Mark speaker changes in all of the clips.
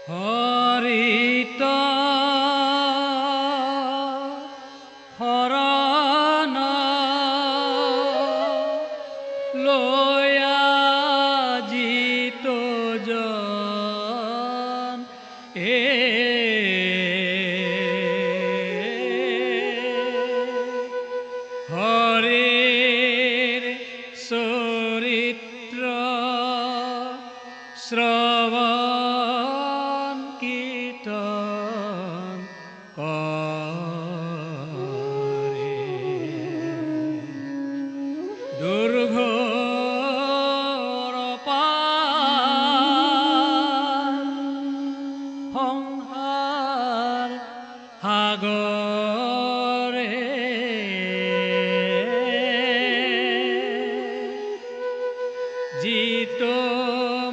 Speaker 1: হৰিত শৰণ লৈ আজিত জন হৰিৰ চৰিত্ৰ শ্ৰৱণ কীৰ্তন কৰে দুৰ্ঘোৰ পাৰ সংসাৰ সাগৰে যিটো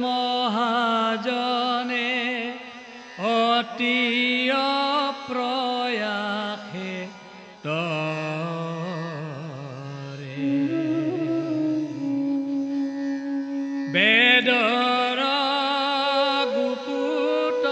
Speaker 1: মহাজনে অতি প্ৰয়াসে তৰে বেদৰ গুপুত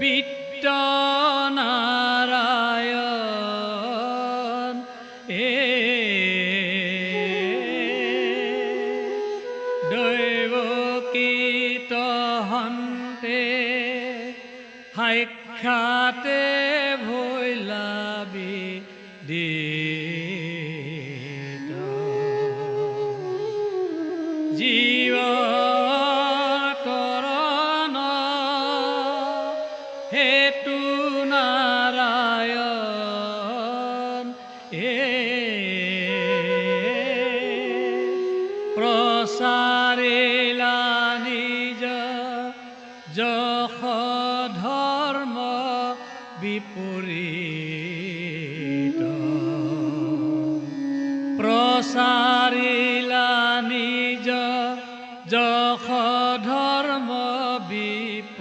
Speaker 1: বিত্ত নাৰায়ণ দৈৱকীত হন্তে সাক্ষাতে ভৈলা বিদিত জীৱ তৰণ হেতু নাৰায়ণ প্ৰচাৰিলা নিজ যশ ধৰ্ম বিপৰীত প্ৰচাৰিলা নিজ যশ ধৰ্ম বিপৰীত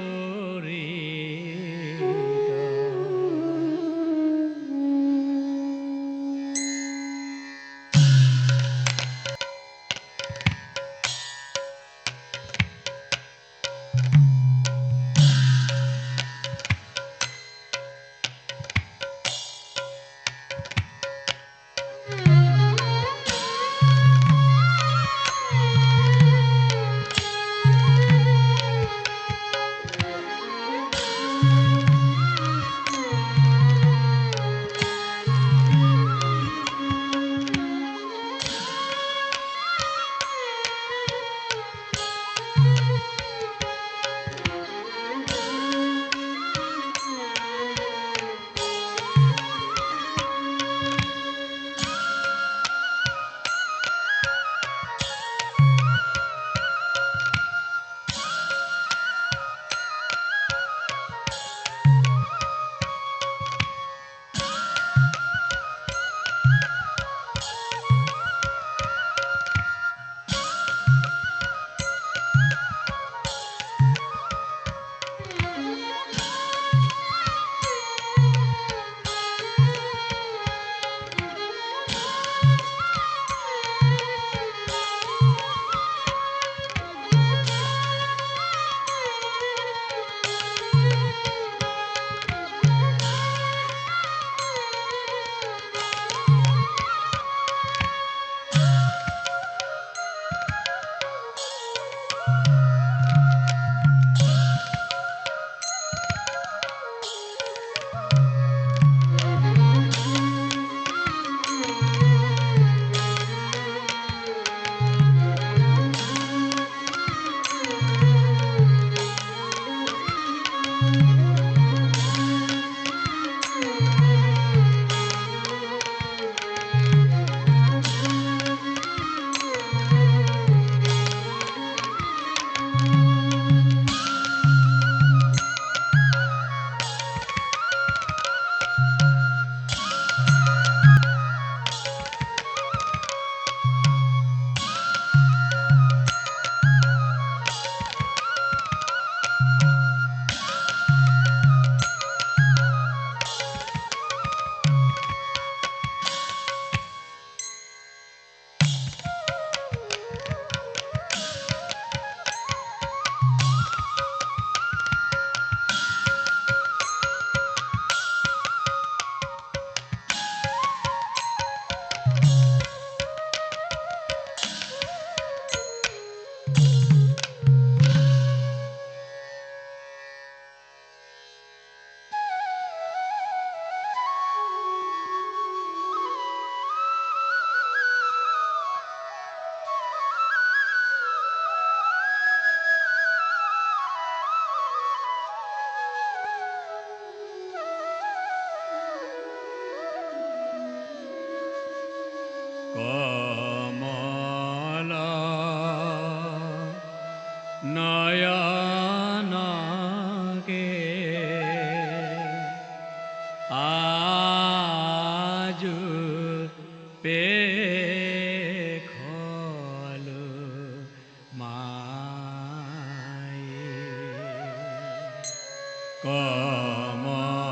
Speaker 1: কমলা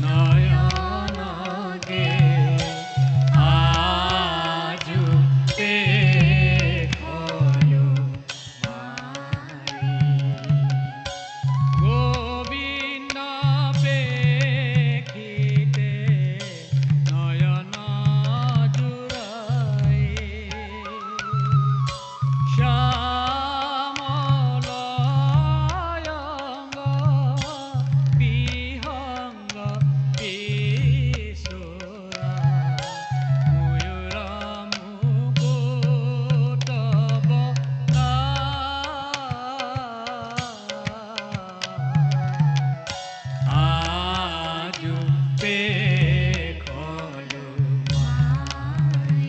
Speaker 1: নয়নকে আজু দেখলো মাই। গোবিন্দ প্রেক্ষিতে নয়ন জুড়াই শ্যামলয়ঙ্গ বিহঙ্গ বিশ্বরা ময়ূর মুকুট বরা আজু দেখলো মাই।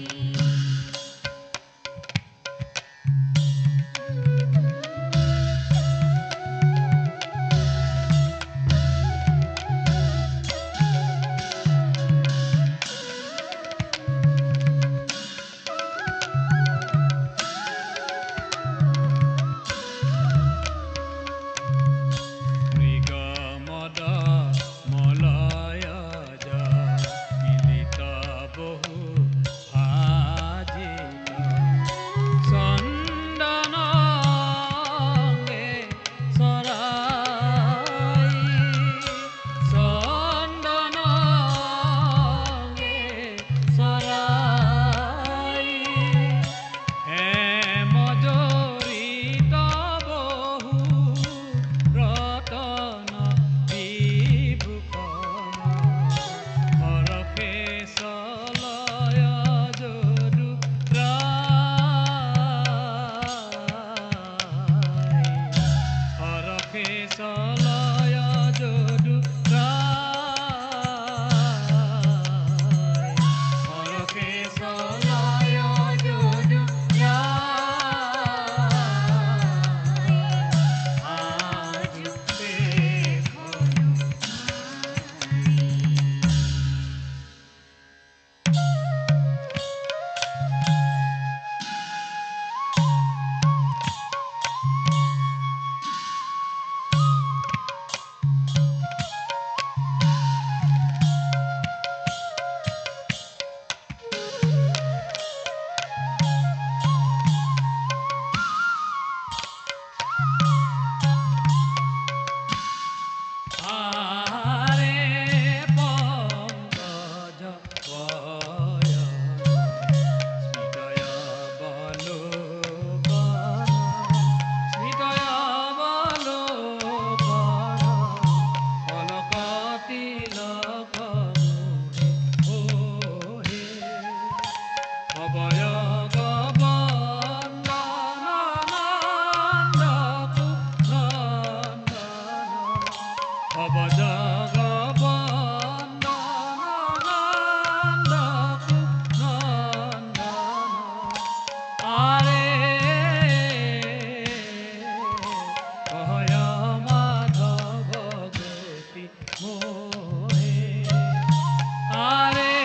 Speaker 1: মৃগমদ মলয়জ মিলিত বহু ভাজিত চন্দনঙ্গে সরাই চন্দনঙ্গে সরাই হেমজরিত বহু রতন বিভূষণ হরকে সলয় যদু হরকে সলয় যদু হরকে সলয় যদু আজু দেখলো আরে পঙ্কজ বয় স্মিতয় বলোকন স্মিতয় বলোকন পলক তিলক মোহে অবয়ব বন্দন নন্দকু নন্দন অবজগবন্দন নন্দকু নন্দন আরে কহয় মাধব গতি মোহে আরে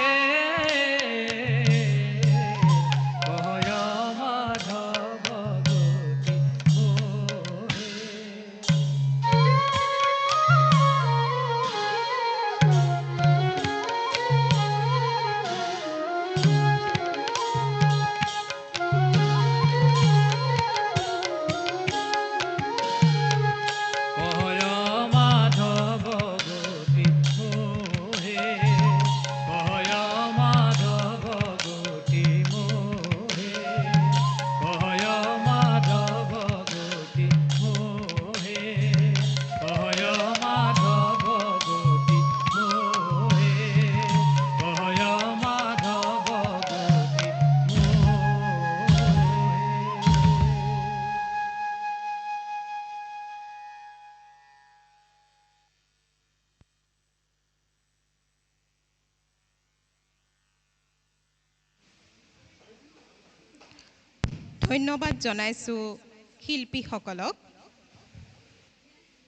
Speaker 1: কহয় মাধব গতি মোহে। কহয় মাধব গতি মোহে কহয় মাধব গতি মোহে কহয় মাধব গতি মোহে কহয় মাধব গতি মোহে কহয় মাধব গতি
Speaker 2: ধন্যবাদ জনাইছোঁ শিল্পীসকলক।